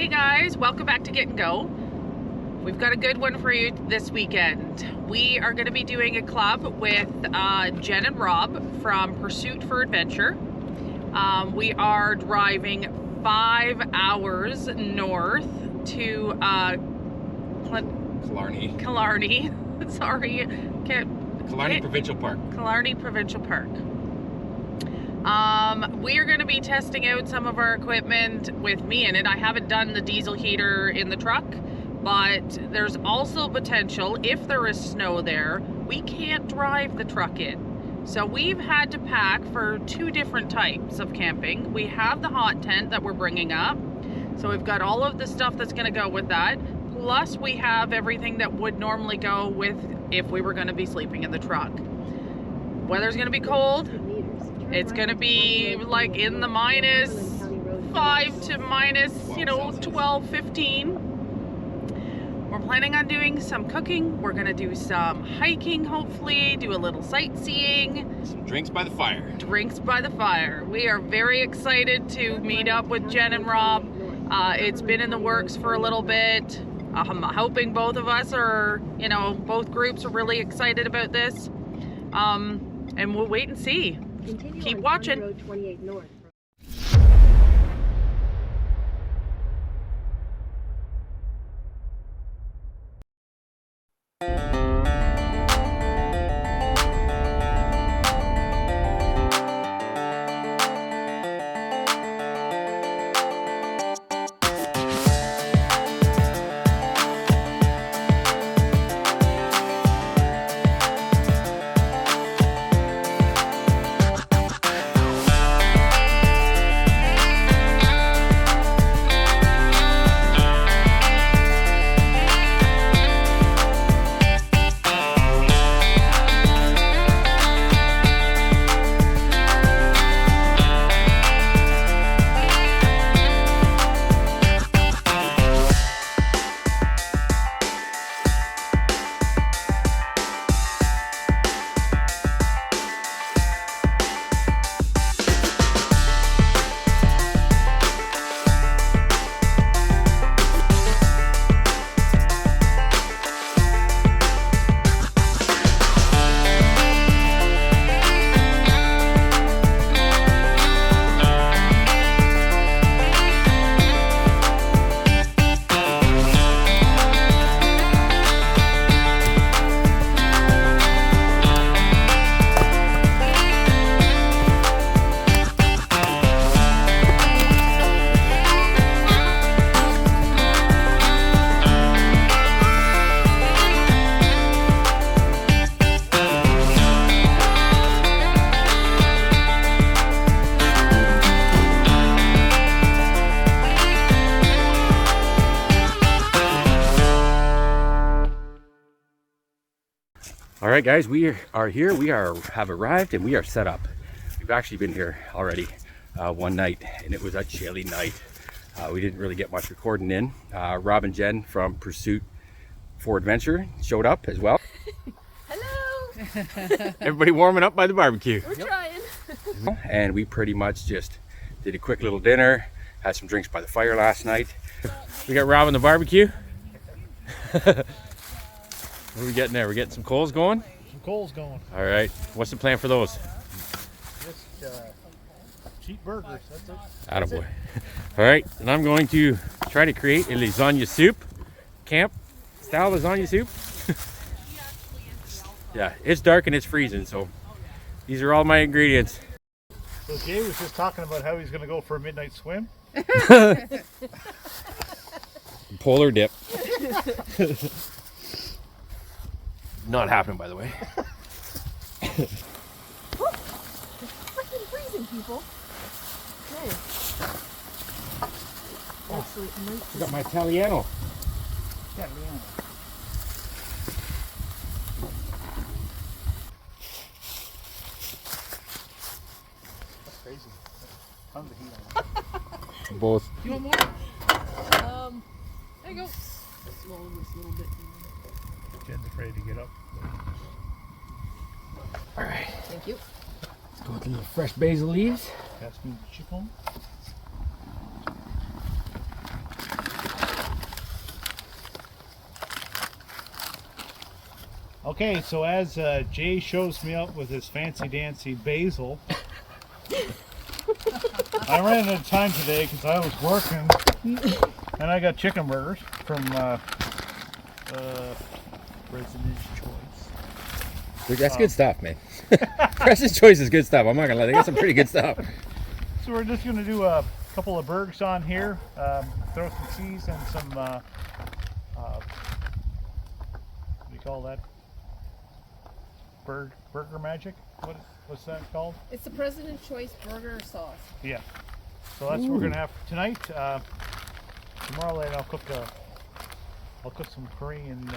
Hey guys, welcome back to Get and Go. We've got a good one for you this weekend. We are going to be doing a club with Jen and Rob from Pursuit for Adventure. We are driving 5 hours north to Killarney. Sorry, Killarney Provincial Park. Killarney Provincial Park. We are going to be testing out some of our equipment with me in it. I haven't done the diesel heater in the truck, but there's also potential, if there is snow there, we can't drive the truck in. So we've had to pack for 2 different types of camping. We have the hot tent that we're bringing up. So we've got all of the stuff that's going to go with that. Plus we have everything that would normally go with if we were going to be sleeping in the truck. Weather's going to be cold. It's going to be like in the -5 to -12, 15. We're planning on doing some cooking. We're going to do some hiking, hopefully, do a little sightseeing. Some drinks by the fire. Drinks by the fire. We are very excited to meet up with Jen and Rob. It's been in the works for a little bit. I'm hoping both of us are, both groups are really excited about this. And we'll wait and see. Keep watching. Road 28 North. All right, guys, we are here. We have arrived and we are set up. We've actually been here already one night, and it was a chilly night. We didn't really get much recording in. Rob and Jen from Pursuit for Adventure showed up as well. Hello! Everybody warming up by the barbecue. We're trying. And we pretty much just did a quick little dinner, had some drinks by the fire last night. We got Rob on the barbecue. What are we getting there? We're getting some coals going? Some coals going. All right. What's the plan for those? Just cheap burgers. That's it. Attaboy. All right. And I'm going to try to create a lasagna soup. Camp style lasagna soup. Yeah, it's dark and it's freezing, so these are all my ingredients. So Jay was just talking about how he's going to go for a midnight swim. Polar dip. Not happening, by the way. It's freaking freezing, people. Okay. Actually, it might I got my Italiano. Yeah, man. That's crazy. Tons of heat on it. Both. You want more? There you go. Swallow this a little bit. Jen's afraid to get up. All right. Thank you. Let's go with a little fresh basil leaves. Pass me the chicken. Okay, so as Jay shows me up with his fancy dancy basil, I ran out of time today because I was working, and I got chicken burgers from President's Choice. That's good stuff, man. President's Choice is good stuff. I'm not gonna lie, they got some pretty good stuff. So we're just gonna do a couple of burgers on here, throw some cheese and some, what do you call that? Burger magic? What's that called? It's the President's Choice burger sauce. Yeah. So that's what we're gonna have for tonight. Tomorrow night I'll cook some Korean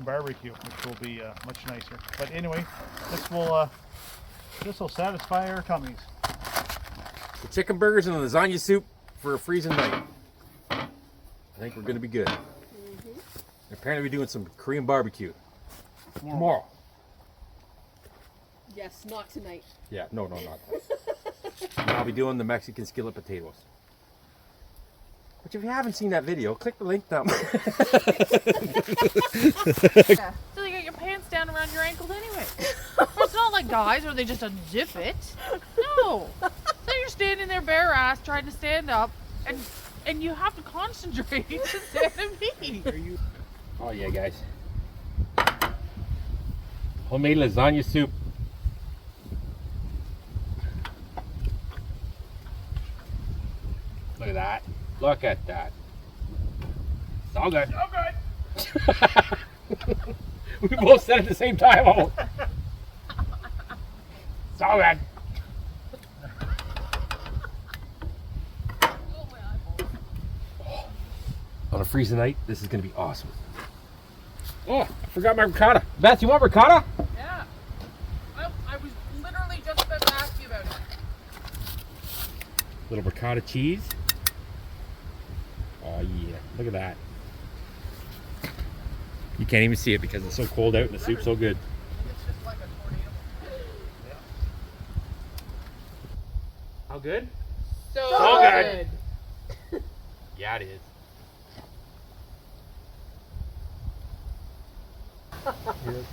barbecue, which will be much nicer. But anyway, this will satisfy our tummies. The chicken burgers and the lasagna soup for a freezing night. I think we're gonna be good. Apparently we're doing some Korean barbecue. Tomorrow. Yes, not tonight. Yeah, no, not that. I'll be doing the Mexican skillet potatoes. Which if you haven't seen that video, click the link down below. Yeah. So you got your pants down around your ankles anyway. It's not like guys where they just unzip it. No. So you're standing there bare ass trying to stand up, and you have to concentrate to stand and pee. Oh yeah, guys. Homemade lasagna soup. Look at that. Look at that. It's all good. So good. We both said it at the same time. Oh. It's all good. On a freezing night, this is going to be awesome. Oh, I forgot my ricotta. Beth, you want ricotta? Yeah. I was literally just about to ask you about it. Little ricotta cheese. Oh yeah, look at that. You can't even see it because it's so cold out and the soup's so good. It's just like a tornado. How good? So good. Yeah, it is.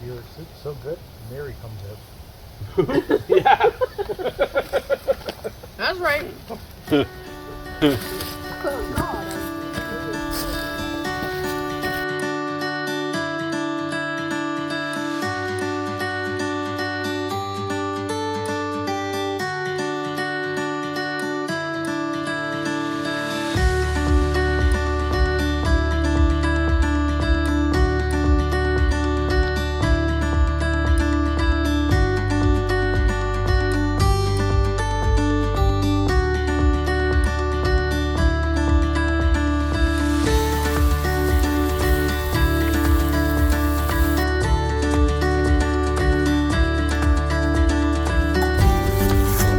Your soup's so good, Mary comes out. Yeah. That's right. Oh, God.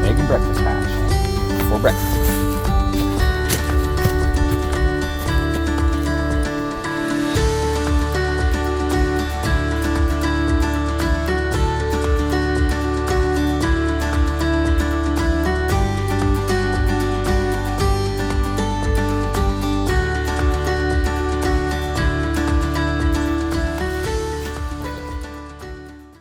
Egg and breakfast hash for breakfast.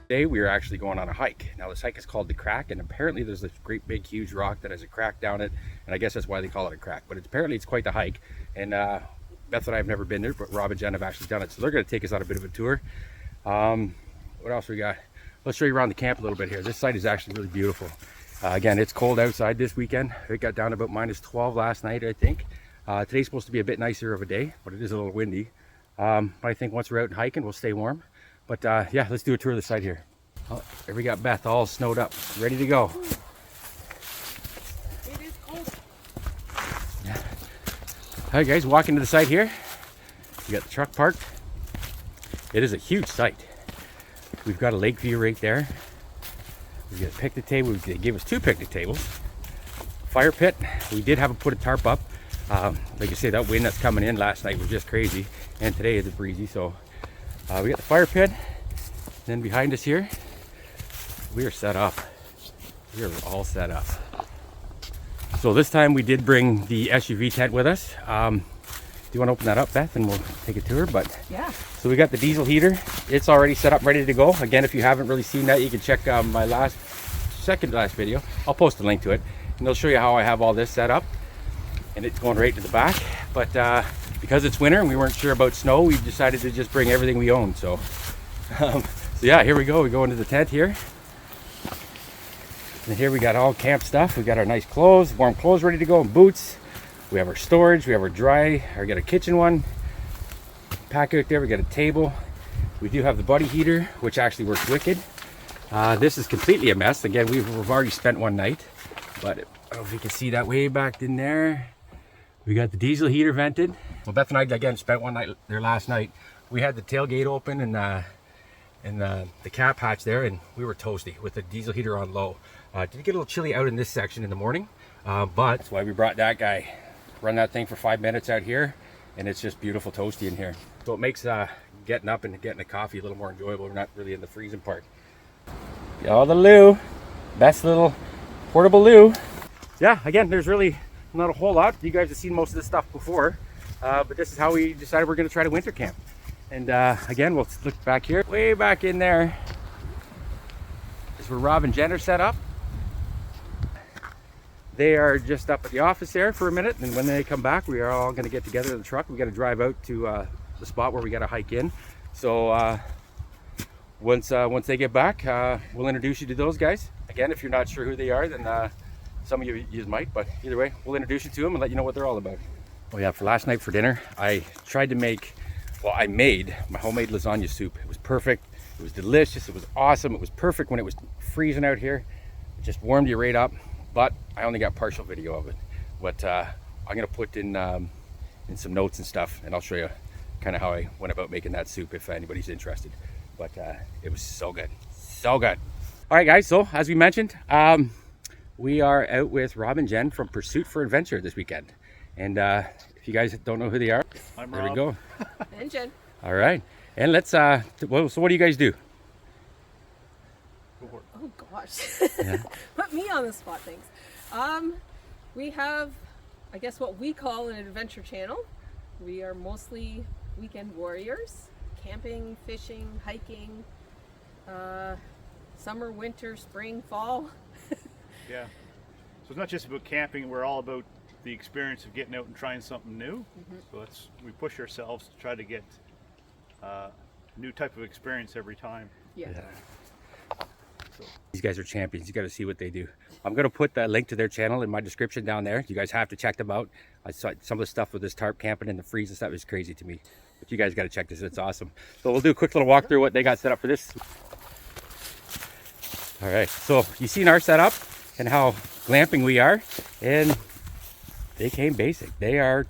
Today we are actually going on a hike. Now this hike is called the Crack, and apparently there's this great big huge rock that has a crack down it, and I guess that's why they call it a crack. But apparently it's quite the hike, and Beth and I have never been there, but Rob and Jen have actually done it, so they're going to take us on a bit of a tour. What else we got? Let's show you around the camp a little bit here. This site is actually really beautiful. Again, it's cold outside this weekend. It got down to about -12 last night, I think. Today's supposed to be a bit nicer of a day, but it is a little windy. But I think once we're out and hiking, we'll stay warm. But yeah, let's do a tour of the site here. Oh, here we got Beth all snowed up, ready to go. It is cold. Yeah. All right, guys, walking to the site here. We got the truck parked. It is a huge site. We've got a lake view right there. We got a picnic table. They gave us 2 picnic tables. Fire pit. We did have to put a tarp up. Like I say, that wind that's coming in last night was just crazy, and today is breezy. So we got the fire pit. Then behind us here, we are set up. We are all set up. So this time we did bring the SUV tent with us. you want to open that up, Beth, and we'll take a tour. But Yeah. so we got the diesel heater. It's already set up, ready to go. Again, if you haven't really seen that, you can check my second last video. I'll post a link to it, and they'll show you how I have all this set up. And it's going right to the back. But because it's winter and we weren't sure about snow, we decided to just bring everything we own. So, so yeah, here we go. We go into the tent here. And here we got all camp stuff. We got our nice clothes, warm clothes ready to go, and boots. We have our storage. We have our dry. We got a kitchen one. Pack out there. We got a table. We do have the buddy heater, which actually works wicked. This is completely a mess. Again, we've already spent one night, but I don't know if you can see that way back in there. We got the diesel heater vented. Well, Beth and I again spent one night there last night. We had the tailgate open and the cap hatch there, and we were toasty with the diesel heater on low. Did get a little chilly out in this section in the morning, but that's why we brought that guy. Run that thing for 5 minutes out here, and it's just beautiful toasty in here. So it makes getting up and getting a coffee a little more enjoyable. We're not really in the freezing part. Oh, the loo. Best little portable loo. Yeah, again, there's really not a whole lot. You guys have seen most of this stuff before, but this is how we decided we're going to try to winter camp. And again, we'll look back here. Way back in there is where Rob and Jen are set up. They are just up at the office there for a minute, and when they come back, we are all going to get together in the truck. We got to drive out to the spot where we got to hike in. So once they get back, we'll introduce you to those guys. Again, if you're not sure who they are, then some of you might, but either way, we'll introduce you to them and let you know what they're all about. Oh yeah, for last night for dinner, I made my homemade lasagna soup. It was perfect. It was delicious. It was awesome. It was perfect when it was freezing out here. It just warmed you right up. But I only got partial video of it. But I'm gonna put in some notes and stuff, and I'll show you kind of how I went about making that soup if anybody's interested. But it was so good, so good. All right, guys. So as we mentioned, we are out with Rob and Jen from Pursuit for Adventure this weekend. And if you guys don't know who they are, I'm there Rob. we go. And Jen. All right, and let's. So what do you guys do? Go for it. Oh gosh. Yeah. Put me on the spot, thanks. We have, I guess, what we call an adventure channel. We are mostly weekend warriors, camping, fishing, hiking, summer, winter, spring, fall. Yeah. So it's not just about camping. We're all about the experience of getting out and trying something new. So we push ourselves to try to get a new type of experience every time. Yeah. So These guys are champions. You got to see what they do. I'm going to put the link to their channel in my description down there. You guys have to check them out. I saw some of the stuff with this tarp camping in the freeze and stuff is crazy to me. But you guys got to check this. It's awesome. So we'll do a quick little walk through what they got set up for this. All right. So you've seen our setup and how glamping we are. And they came basic. We're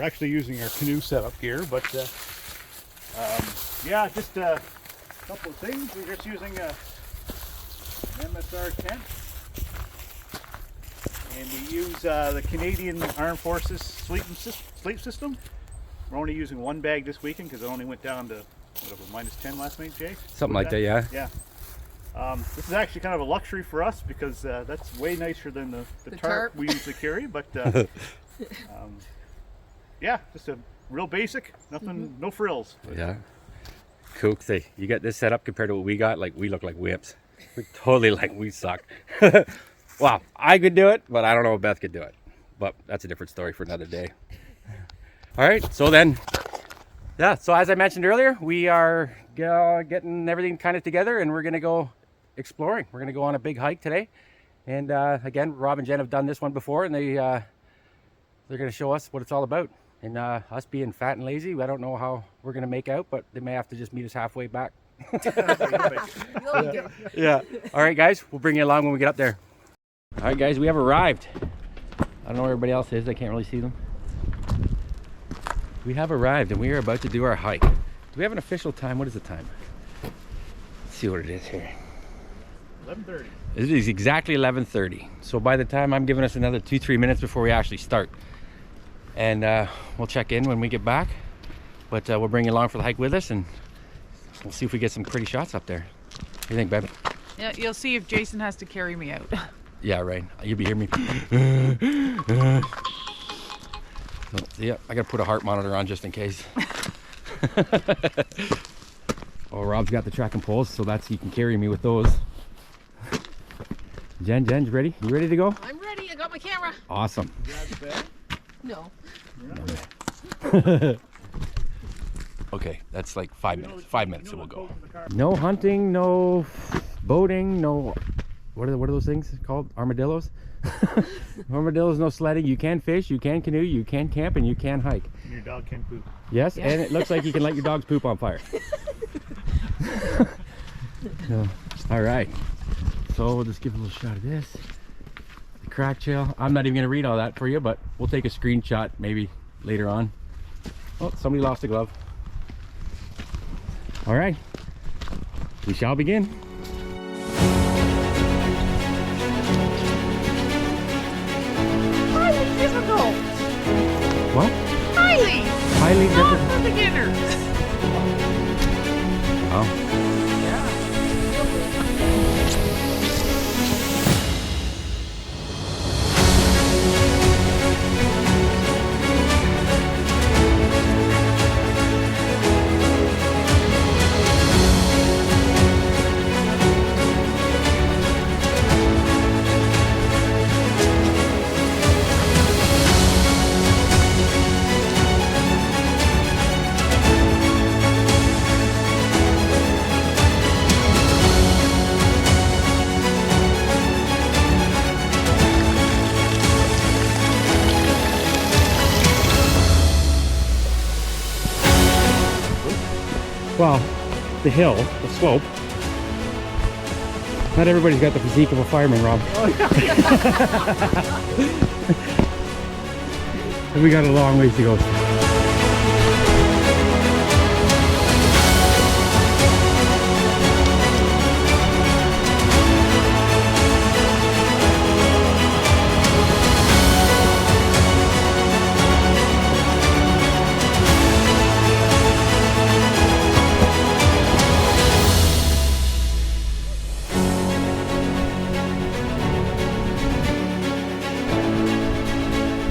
actually using our canoe setup here, but yeah, just a couple of things. We're just using a MSR tent, and we use the Canadian Armed Forces sleep system. We're only using one bag this weekend because it only went down to -10 last night, Jay. something like that, yeah. Yeah. This is actually kind of a luxury for us because that's way nicer than the tarp we usually carry. But yeah, just a real basic, nothing, no frills. Yeah. Cool. Say, you got this set up compared to what we got. Like, we look like whips. We totally we suck. Wow, I could do it, but I don't know if Beth could do it. But that's a different story for another day. All right, so then, yeah, so as I mentioned earlier, we are getting everything kind of together, and we're going to go exploring. We're going to go on a big hike today. And again, Rob and Jen have done this one before, and they're going to show us what it's all about. And us being fat and lazy, I don't know how we're going to make out, but they may have to just meet us halfway back. You'll be good. Yeah. All right, guys, we'll bring you along when we get up there. All right, guys, we have arrived. I don't know where everybody else is. I can't really see them. We have arrived, and we are about to do our hike. Do we have an official time? What is the time? Let's see what it is here. 11:30. It is exactly 11:30. So by the time I'm giving us another 2-3 minutes before we actually start. And we'll check in when we get back. But we'll bring you along for the hike with us, and we'll see if we get some pretty shots up there. What do you think, babe? Yeah, you'll see if Jason has to carry me out. Yeah, right. You'll be hearing me. So, yeah, I gotta put a heart monitor on just in case. Oh, Rob's got the tracking poles, so that's he can carry me with those. Jen, you ready? You ready to go? I'm ready. I got my camera. Awesome. No. Okay, that's like 5 minutes. 5 minutes and we'll go. No hunting, no boating, no. What are those things called? Armadillos? Armadillos, no sledding. You can fish, you can canoe, you can camp, and you can hike. Your dog can poop. Yes, yeah. And it looks like you can let your dog's poop on fire. No. All right. So we'll just give a little shot of this. The crack trail. I'm not even going to read all that for you, but we'll take a screenshot maybe later on. Oh, somebody lost a glove. All right. We shall begin. Highly difficult. What? Highly Difficult. not for beginners. Oh. Well, the hill, the slope. Not everybody's got the physique of a fireman, Rob. Oh, yeah. And we got a long ways to go.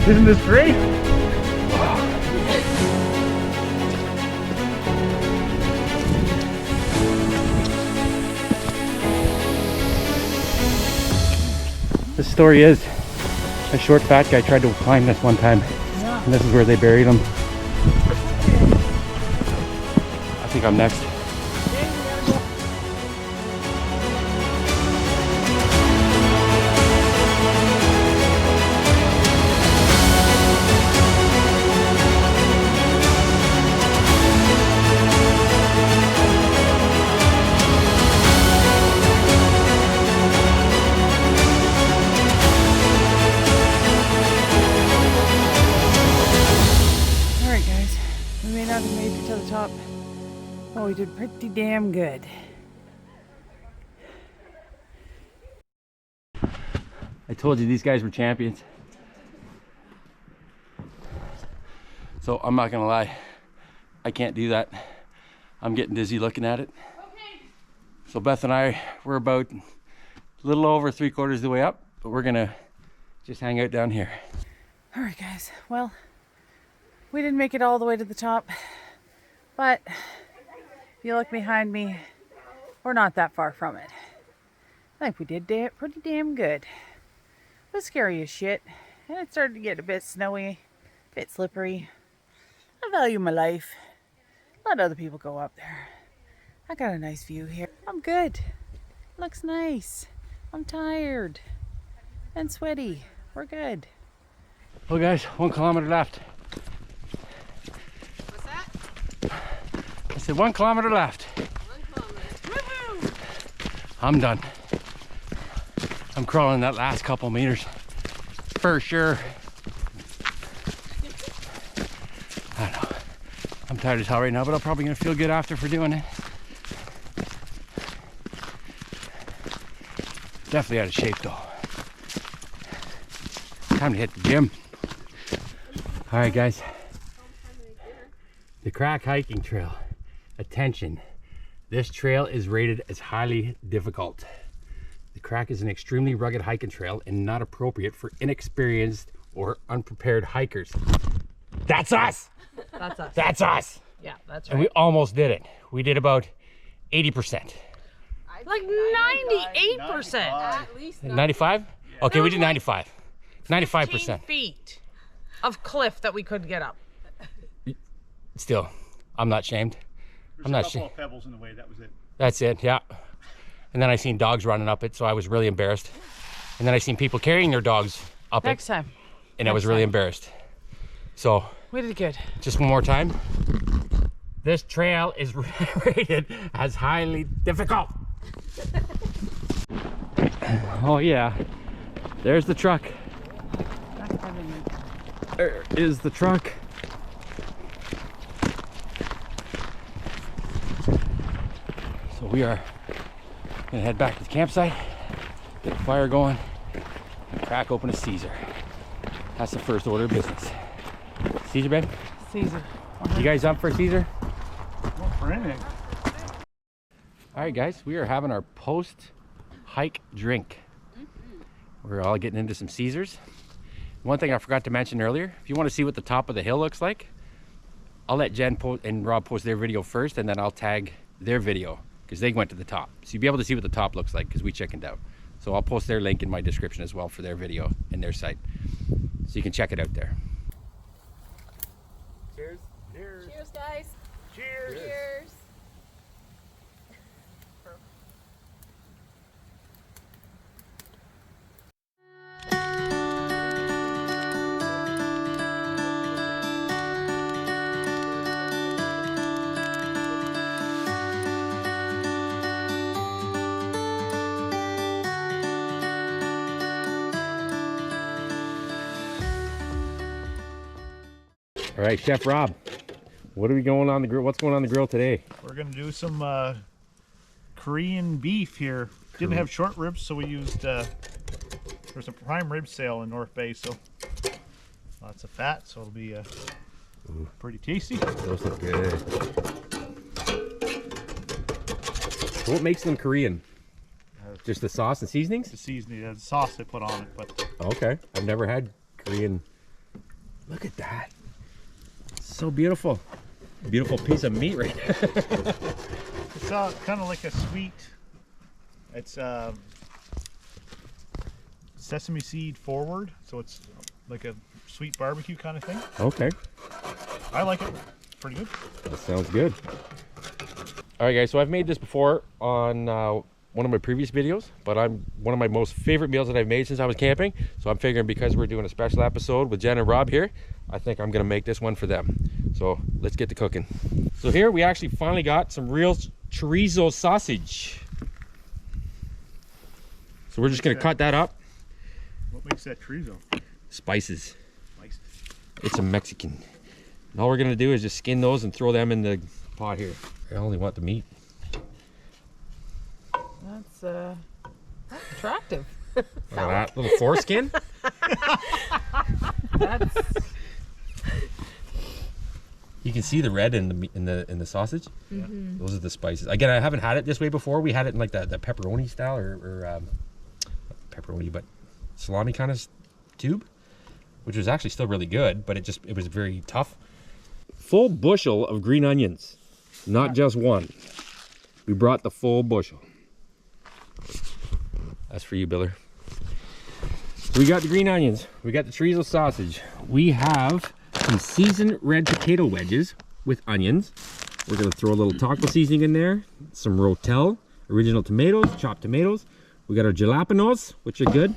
Isn't this great? The story is, a short fat guy tried to climb this one time, and this is where they buried him. I think I'm next. Oh, we did pretty damn good. I told you these guys were champions. So I'm not gonna lie, I can't do that. I'm getting dizzy looking at it. Okay. So Beth and I, we're about a little over 3/4 of the way up, but we're gonna just hang out down here. All right, guys. Well, we didn't make it all the way to the top, but if you look behind me, we're not that far from it. I think we did pretty damn good. It was scary as shit, and it started to get a bit snowy, a bit slippery. I value my life. Let other people go up there. I got a nice view here. I'm good. Looks nice. I'm tired and sweaty. We're good. Well guys, 1 kilometer left. What's that? I said 1 kilometer left. 1 kilometer. Woohoo! I'm done. I'm crawling that last couple meters for sure. I don't know. I'm tired as hell right now, but I'm probably gonna feel good after for doing it. Definitely out of shape though. Time to hit the gym. All right, guys. The Crack Hiking Trail. Attention. This trail is rated as highly difficult. The Crack is an extremely rugged hiking trail and not appropriate for inexperienced or unprepared hikers. That's us. That's us. That's us. Yeah, that's And we right. almost did it. We did about 80%. Like 98%. At least 95? Okay, we did 95. 15 95%. feet of cliff that we couldn't get up. Still, I'm not shamed. There's I'm a not couple sure. of pebbles in the way. That was it. That's it, yeah. And then I seen dogs running up it, so I was really embarrassed. And then I seen people carrying their dogs up Next it, time. and I was really embarrassed. So, We did good. just one more time. This trail is rated as highly difficult. Oh yeah, there's the truck. There is the truck. So we are gonna head back to the campsite, get the fire going, and crack open a Caesar. That's the first order of business. Caesar, babe? Caesar. You guys up for a Caesar? Well, for anything. All right, guys, we are having our post-hike drink. We're all getting into some Caesars. One thing I forgot to mention earlier, if you want to see what the top of the hill looks like, I'll let Jen and Rob post their video first, and then I'll tag their video because they went to the top. So you'll be able to see what the top looks like because we chickened out. So I'll post their link in my description as well for their video and their site. So you can check it out there. Cheers. Cheers. Cheers, guys. Cheers. Cheers. All right, Chef Rob, what are we going on the grill? What's going on the grill today? We're gonna do some Korean beef here. Didn't have short ribs, so we used there's a prime rib sale in North Bay, so lots of fat, so it'll be pretty tasty. Those look good. So what makes them Korean? Just the sauce and seasonings? The seasoning, the sauce they put on it, but Okay, I've never had Korean. Look at that. So beautiful. Beautiful piece of meat right there. it's kind of like a sweet. It's sesame seed forward, so it's like a sweet barbecue kind of thing. Okay, I like it. Pretty good. that sounds good. All right, guys, so I've made this before on one of my previous videos, but one of my most favorite meals that I've made since I was camping. So I'm figuring because we're doing a special episode with Jen and Rob here, I think I'm gonna make this one for them. So let's get to cooking. So here we actually finally got some real chorizo sausage. So we're just gonna cut that up. What makes that chorizo? Spices. Nice. It's a Mexican. And all we're gonna do is just skin those and throw them in the pot here. I only want the meat. That's attractive. Look at that little foreskin. That's You can see the red in the sausage. Mm-hmm. Those are the spices. Again, I haven't had it this way before. We had it in like the pepperoni style or pepperoni, but salami kind of tube, which was actually still really good, but it was very tough. Full bushel of green onions, not just one. We brought the full bushel. That's for you, Biller. We got the green onions. We got the chorizo sausage. We have some seasoned red potato wedges with onions. We're gonna throw a little taco seasoning in there, some rotel, original tomatoes, chopped tomatoes. We got our jalapenos, which are good.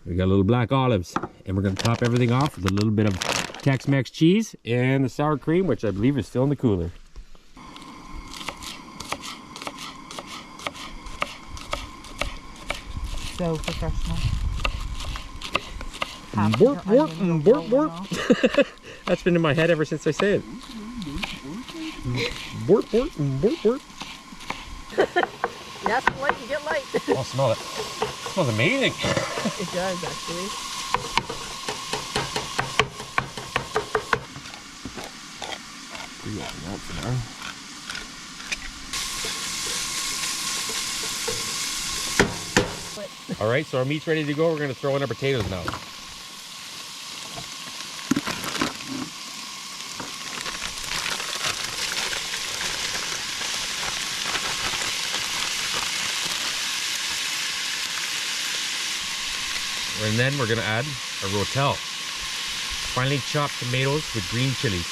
We got a little black olives, and we're gonna top everything off with a little bit of Tex-Mex cheese and the sour cream, which I believe is still in the cooler. so professional. Borp, borp, borp, borp. That's been in my head ever since I say it. Borp, borp, borp, borp. You ask for light, you get light. Oh, smell it. It smells amazing. It does, actually. All right, so our meat's ready to go. We're gonna throw in our potatoes now. And then we're gonna add a rotel. Finely chopped tomatoes with green chilies.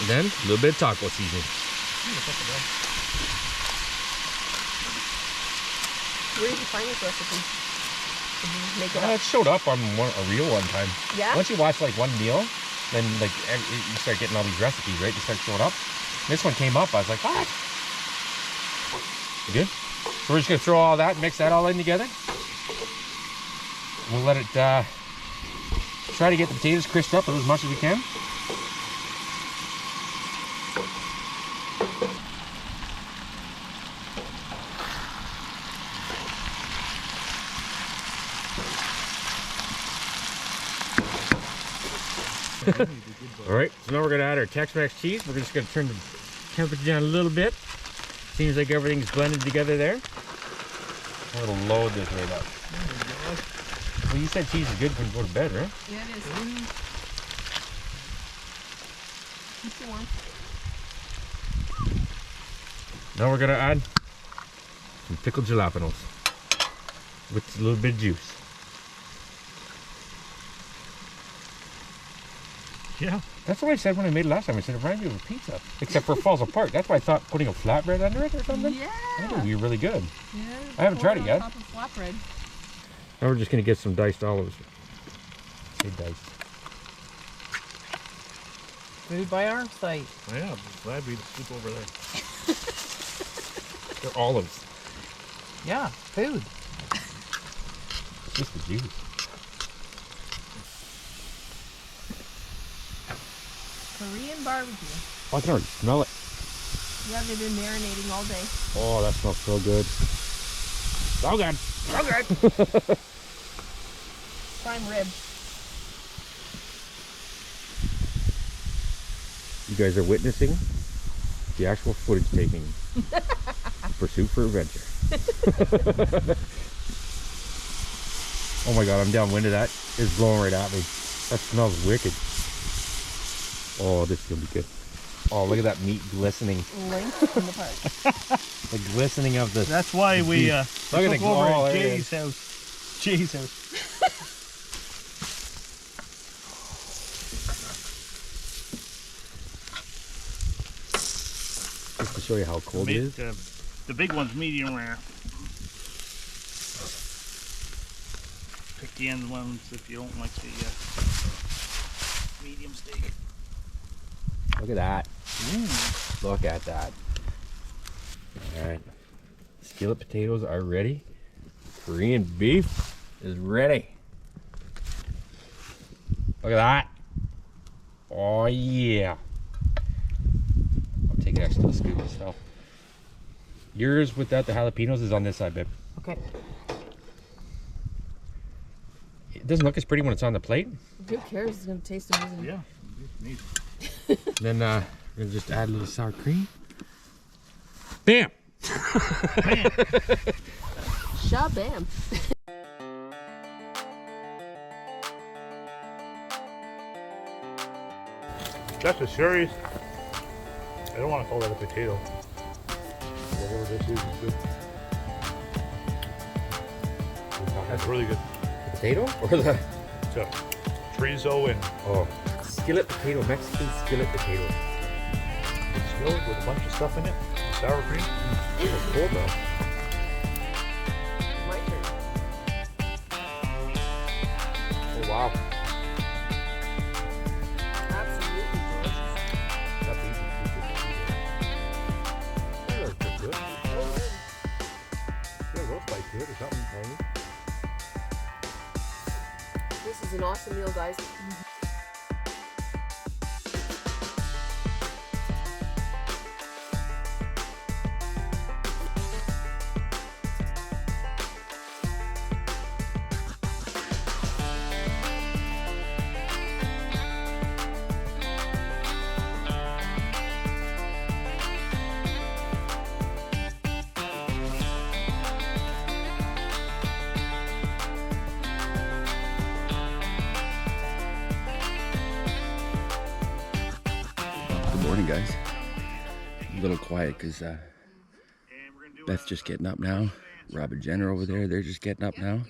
And then a little bit of taco seasoning. Where did you find this recipe? Did you just make it up? It showed up on a reel one time. Yeah? Once you watch like one meal, then like you start getting all these recipes, right? They start showing up. This one came up. I was like, what? You good? So we're just gonna throw all that, mix that all in together. We'll let it try to get the potatoes crisped up as much as we can. All right, so now we're gonna add our Tex-Mex cheese. We're just gonna turn the temperature down a little bit. Seems like everything's blended together there. We're gonna load this right up. Well, you said cheese is good when you go to bed, right? Yeah, it is. Keep it warm. Now we're gonna add some pickled jalapenos with a little bit of juice. Yeah. That's what I said when I made it last time. I said it reminds me of a pizza, except for it falls apart. That's why I thought putting a flatbread under it or something. Yeah. I think it would be really good. Yeah. I haven't tried it yet. On top of flatbread. Now we're just gonna get some diced olives. Say diced. Food by our site. Yeah, I'm glad we scoop over there. They're olives. Yeah, food. Just the juice. Korean barbecue. Oh, I can already smell it. Yeah, they've been marinating all day. Oh, that smells so good. So good. So good. Prime rib. You guys are witnessing the actual footage taking. Pursuit for adventure. Oh my god, I'm downwind of that. It's blowing right at me. That smells wicked. Oh, this is gonna be good. Oh, look at that meat glistening. Link in the park. The glistening of the. That's why we look at took it. over Oh, at there it Jay's house. Jay's house. Just to show you how cold it is. The big one's medium rare. Pick the end ones if you don't like the medium steak. Look at that. Look at that. Alright. Skillet potatoes are ready. Korean beef is ready. Look at that. Oh yeah. I'll take it extra to the scoop myself. Yours without the jalapenos is on this side, babe. Okay. It doesn't look as pretty when it's on the plate. Who cares? It's going to taste amazing. Yeah, neat. Then we're gonna just add a little sour cream. Bam! Shabam. That's a serious. I don't want to call that a potato. Whatever this is good. That's really good. Potato or the It's a chorizo and skillet potato, Mexican skillet potato. skillet with a bunch of stuff in it. Sour cream. It's cold though. My turn. Oh wow. Absolutely delicious. That beef is super good. Yeah, roast spice to it or something tiny. This is an awesome meal, guys. Good morning, guys. A little quiet because Beth's just getting up now. Rob and Jen are over there. They're just getting up now.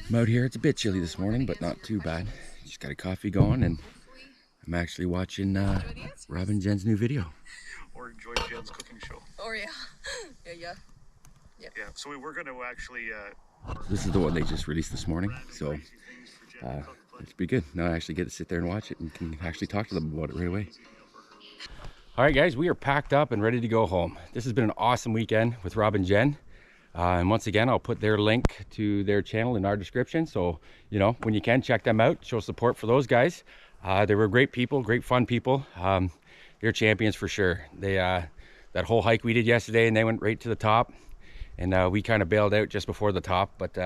I'm out here. It's a bit chilly this morning, but not too bad. Just got a coffee going, and I'm actually watching Rob and Jen's new video. Or enjoy Jen's cooking show. Oh yeah. Yeah. Yeah, so we were going to actually... This is the one they just released this morning, so it's pretty good. Now I actually get to sit there and watch it and can actually talk to them about it right away. All right, guys, we are packed up and ready to go home. This has been an awesome weekend with Rob and Jen. And once again, I'll put their link to their channel in our description. So, you know, when you can, check them out. Show support for those guys. They were great people, great fun people. They're champions for sure. They that whole hike we did yesterday, and they went right to the top. And we kind of bailed out just before the top, but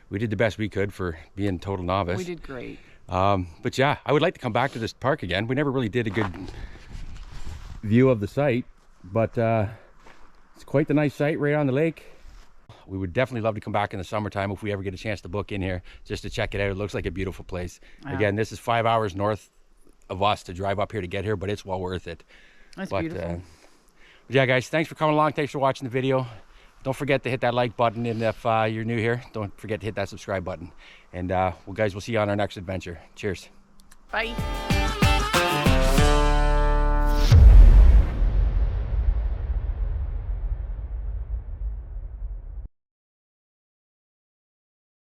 we did the best we could for being total novice. We did great. But yeah, I would like to come back to this park again. We never really did a good view of the site, but it's quite the nice site right on the lake. We would definitely love to come back in the summertime if we ever get a chance to book in here just to check it out. It looks like a beautiful place. Yeah. Again, this is 5 hours north of us to drive up here to get here, but it's well worth it. That's beautiful. Yeah, guys, thanks for coming along. Thanks for watching the video. Don't forget to hit that like button, and if you're new here, don't forget to hit that subscribe button. And guys, we'll see you on our next adventure. Cheers. Bye.